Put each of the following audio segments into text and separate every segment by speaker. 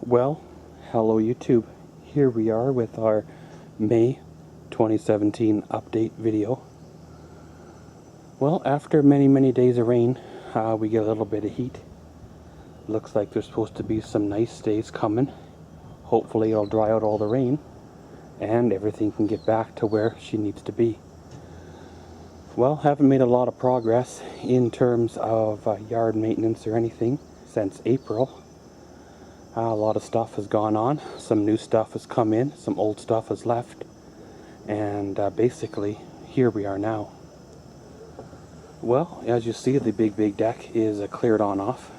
Speaker 1: Well, hello YouTube. Here we are with our May 2017 update video. Well, after many days of rain, we get a little bit of heat. Looks like there's supposed to be some nice days coming. Hopefully it'll dry out all the rain and everything can get back to where she needs to be. Well, haven't made a lot of progress in terms of yard maintenance or anything since April. A lot of stuff has gone on. Some new stuff has come in, some old stuff has left, and basically here we are now. Well, as you see, the big deck is cleared on off.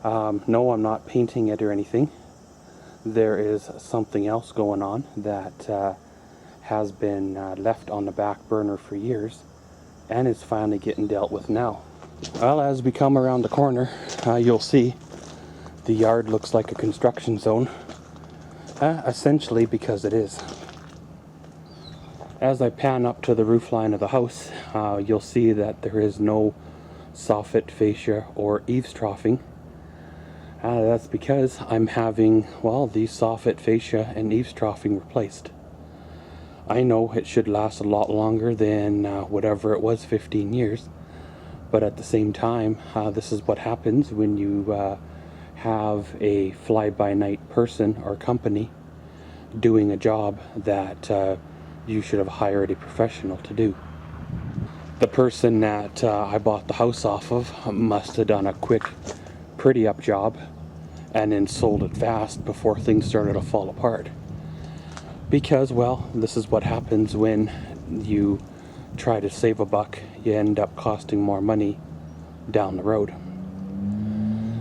Speaker 1: No, I'm not painting it or anything. There is something else going on that has been left on the back burner for years and is finally getting dealt with now. Well, as we come around the corner, you'll see the yard looks like a construction zone, essentially because it is. As I pan up to the roof line of the house, you'll see that there is no soffit, fascia, or eaves troughing. That's because I'm having, well, the soffit, fascia, and eaves troughing replaced. I know it should last a lot longer than whatever it was, 15 years, but at the same time, this is what happens when you have a fly-by-night person or company doing a job that you should have hired a professional to do. The person that I bought the house off of must have done a quick pretty up job and then sold it fast before things started to fall apart. Because, well, this is what happens when you try to save a buck. You end up costing more money down the road.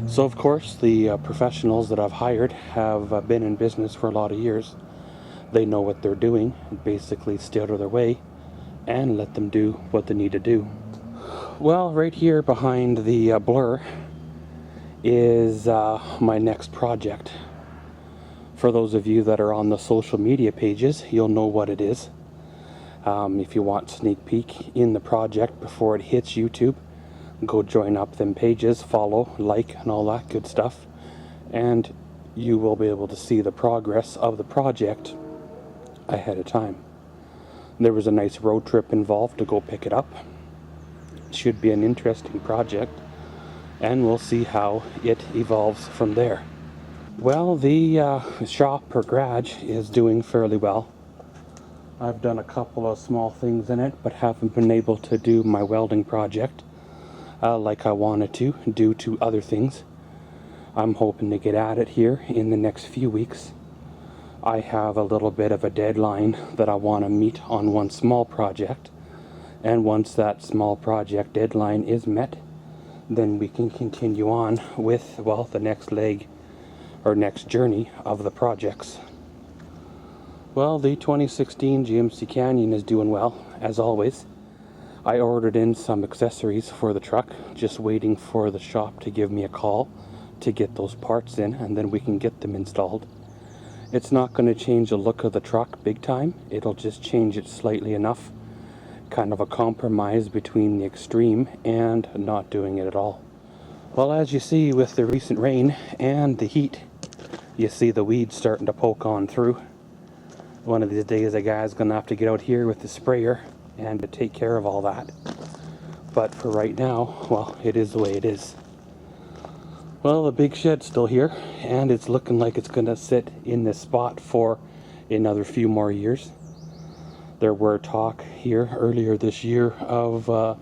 Speaker 1: So of course the professionals that I've hired have been in business for a lot of years. They know what they're doing. Basically stay out of their way and let them do what they need to do. Well, right here behind the blur is my next project. For those of you that are on the social media pages, you'll know what it is. If you want sneak peek in the project before it hits YouTube, go join up them pages, follow, like, and all that good stuff, and you will be able to see the progress of the project ahead of time. There was a nice road trip involved to go pick it up. It should be an interesting project, and we'll see how it evolves from there. Well, the shop or garage is doing fairly well. I've done a couple of small things in it, but haven't been able to do my welding project like I wanted to, due to other things. I'm hoping to get at it here in the next few weeks. I have a little bit of a deadline that I want to meet on one small project, and once that small project deadline is met, then we can continue on with, well, the next leg or next journey of the projects. Well, the 2016 GMC Canyon is doing well, as always. I ordered in some accessories for the truck, just waiting for the shop to give me a call to get those parts in, and then we can get them installed. It's not going to change the look of the truck big time. It'll just change it slightly enough. Kind of a compromise between the extreme and not doing it at all. Well, as you see with the recent rain and the heat, you see the weeds starting to poke on through. One of these days a guy's going to have to get out here with the sprayer and to take care of all that. But for right now, well, it is the way it is. Well, the big shed's still here, and it's looking like it's going to sit in this spot for another few more years. There were talk here earlier this year of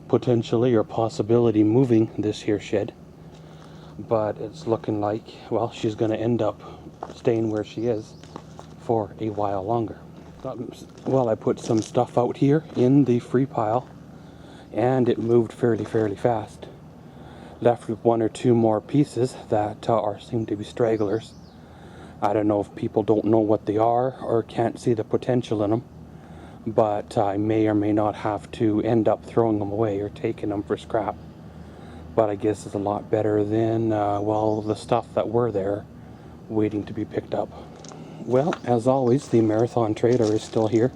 Speaker 1: potentially or possibility moving this here shed. But it's looking like, well, she's going to end up staying where she is for a while longer. Well, I put some stuff out here in the free pile, and it moved fairly fast. Left with one or two more pieces that seem to be stragglers. I don't know if people don't know what they are or can't see the potential in them, but I may or may not have to end up throwing them away or taking them for scrap. But I guess it's a lot better than, well, the stuff that were there waiting to be picked up. Well, as always, the Marathon trailer is still here.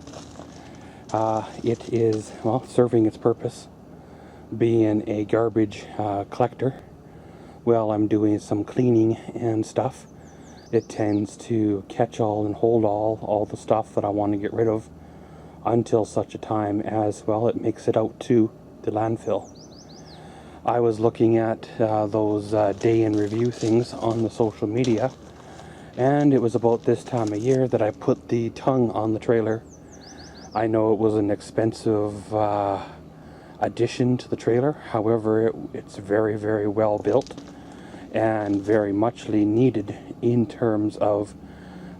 Speaker 1: It is, well, serving its purpose, being a garbage collector. while I'm doing some cleaning and stuff, it tends to catch all and hold all the stuff that I want to get rid of until such a time as, well, it makes it out to the landfill. I was looking at those day in review things on the social media, and it was about this time of year that I put the tongue on the trailer. I know it was an expensive addition to the trailer, however, it's very, very well built and very muchly needed in terms of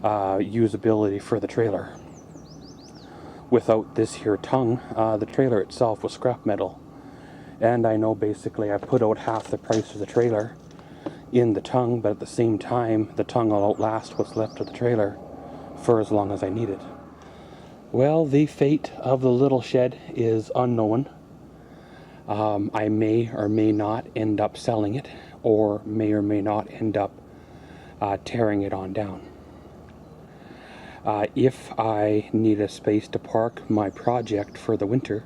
Speaker 1: usability for the trailer. Without this here tongue, the trailer itself was scrap metal. And I know basically I put out half the price of the trailer in the tongue, but at the same time, the tongue will outlast what's left of the trailer for as long as I need it. Well, the fate of the little shed is unknown. I may or may not end up selling it, or may not end up tearing it on down. If I need a space to park my project for the winter,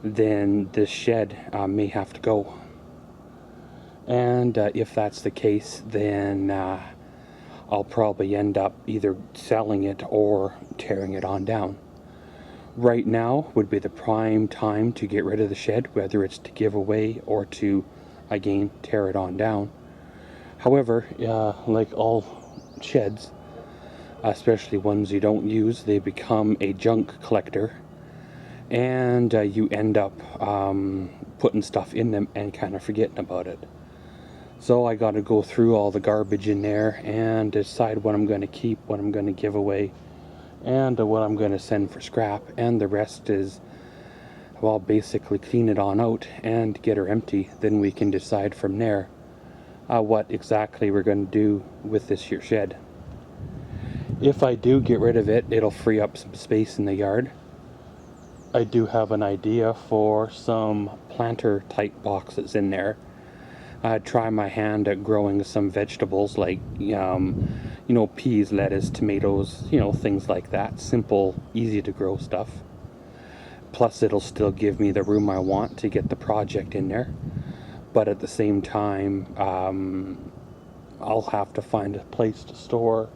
Speaker 1: then this shed may have to go. And if that's the case, then I'll probably end up either selling it or tearing it on down. Right now would be the prime time to get rid of the shed, whether it's to give away or to, again, tear it on down. However, like all sheds, especially ones you don't use, they become a junk collector, and you end up putting stuff in them and kind of forgetting about it. So I got to go through all the garbage in there and decide what I'm going to keep, what I'm going to give away, and what I'm going to send for scrap, and the rest is, well, basically clean it on out and get her empty. Then we can decide from there what exactly we're going to do with this here shed. If I do get rid of it, it'll free up some space in the yard. I do have an idea for some planter type boxes in there. Try my hand at growing some vegetables like, peas, lettuce, tomatoes, things like that. Simple, easy to grow stuff. Plus, it'll still give me the room I want to get the project in there. But at the same time, I'll have to find a place to store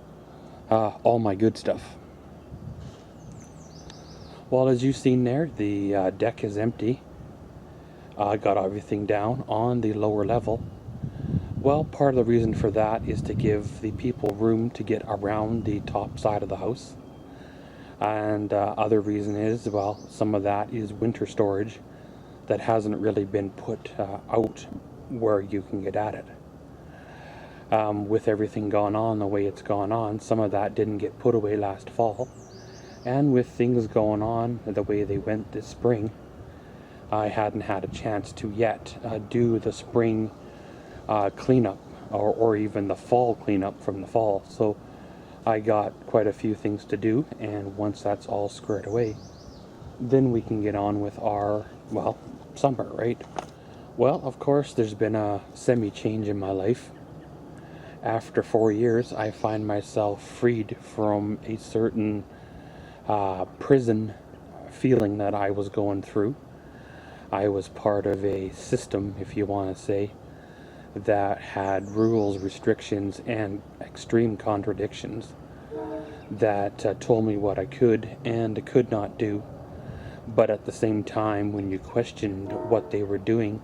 Speaker 1: all my good stuff. Well, as you've seen there, the deck is empty. I got everything down on the lower level. Well, part of the reason for that is to give the people room to get around the top side of the house. And other reason is, well, some of that is winter storage that hasn't really been put out where you can get at it. With everything gone on the way it's gone on, some of that didn't get put away last fall. And with things going on the way they went this spring, I hadn't had a chance to yet do the spring cleanup or even the fall cleanup from the fall. So I got quite a few things to do, and once that's all squared away, then we can get on with our, well, summer, right? Well, of course, there's been a semi-change in my life. After 4 years, I find myself freed from a certain prison feeling that I was going through. I was part of a system, if you want to say, that had rules, restrictions, and extreme contradictions that told me what I could and could not do. But at the same time, when you questioned what they were doing,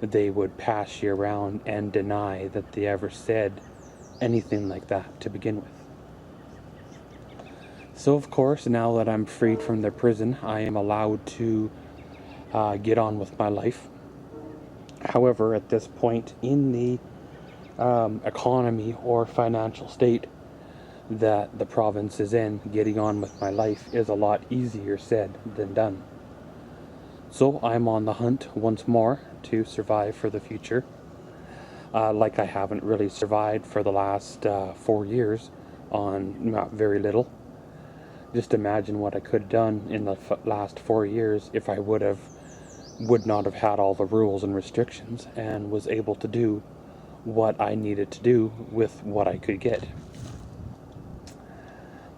Speaker 1: they would pass you around and deny that they ever said anything like that to begin with. So of course, now that I'm freed from the prison, I am allowed to get on with my life. However, at this point in the economy or financial state that the province is in, getting on with my life is a lot easier said than done. So I'm on the hunt once more to survive for the future. Like I haven't really survived for the last 4 years on not very little. Just imagine what I could have done in the last 4 years if I would not have had all the rules and restrictions and was able to do what I needed to do with what I could get.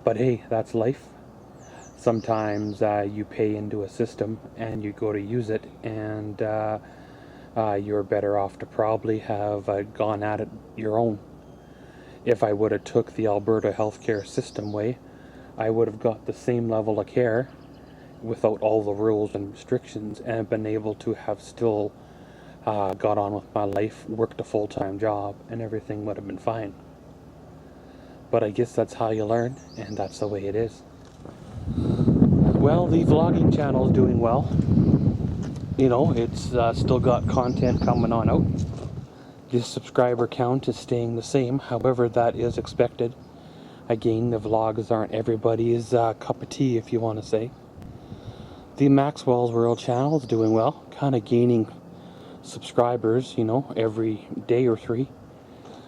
Speaker 1: But hey, that's life. Sometimes you pay into a system and you go to use it, and you're better off to probably have gone at it your own. If I would have took the Alberta healthcare system way, I would have got the same level of care without all the rules and restrictions, and been able to have still got on with my life, worked a full-time job, and everything would have been fine. But I guess that's how you learn, and that's the way it is. Well, the vlogging channel is doing well. You know, it's still got content coming on out. The subscriber count is staying the same, however that is expected. Again, the vlogs aren't everybody's cup of tea, if you want to say. The Maxwell's World channel is doing well, kind of gaining subscribers, you know, every day or 3.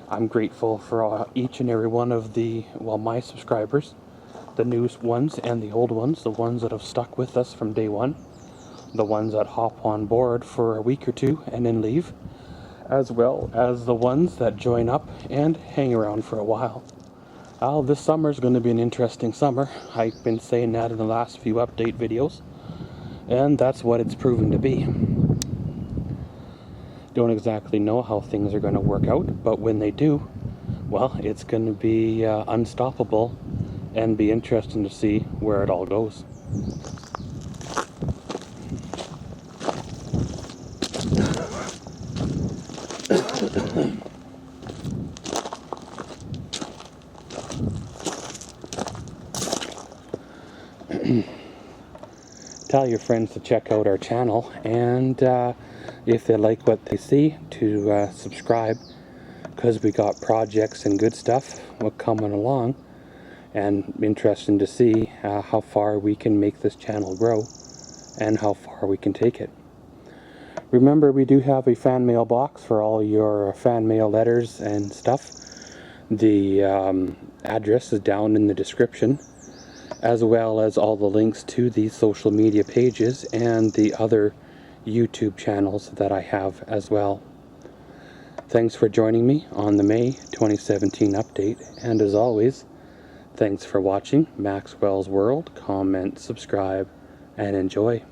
Speaker 1: I'm grateful for each and every one of the, well, my subscribers, the new ones and the old ones, the ones that have stuck with us from day one, the ones that hop on board for a week or 2 and then leave, as well as the ones that join up and hang around for a while. This summer is going to be an interesting summer. I've been saying that in the last few update videos, and that's what it's proven to be. Don't exactly know how things are going to work out, but when they do, well, it's going to be unstoppable and be interesting to see where it all goes. Tell your friends to check out our channel, and if they like what they see, to subscribe, because we got projects and good stuff coming along, and interesting to see how far we can make this channel grow and how far we can take it. Remember, we do have a fan mail box for all your fan mail letters and stuff. The address is down in the description, as well as all the links to the social media pages and the other YouTube channels that I have as well. Thanks for joining me on the May 2017 update, and as always, thanks for watching Maxwell's World. Comment, subscribe, and enjoy.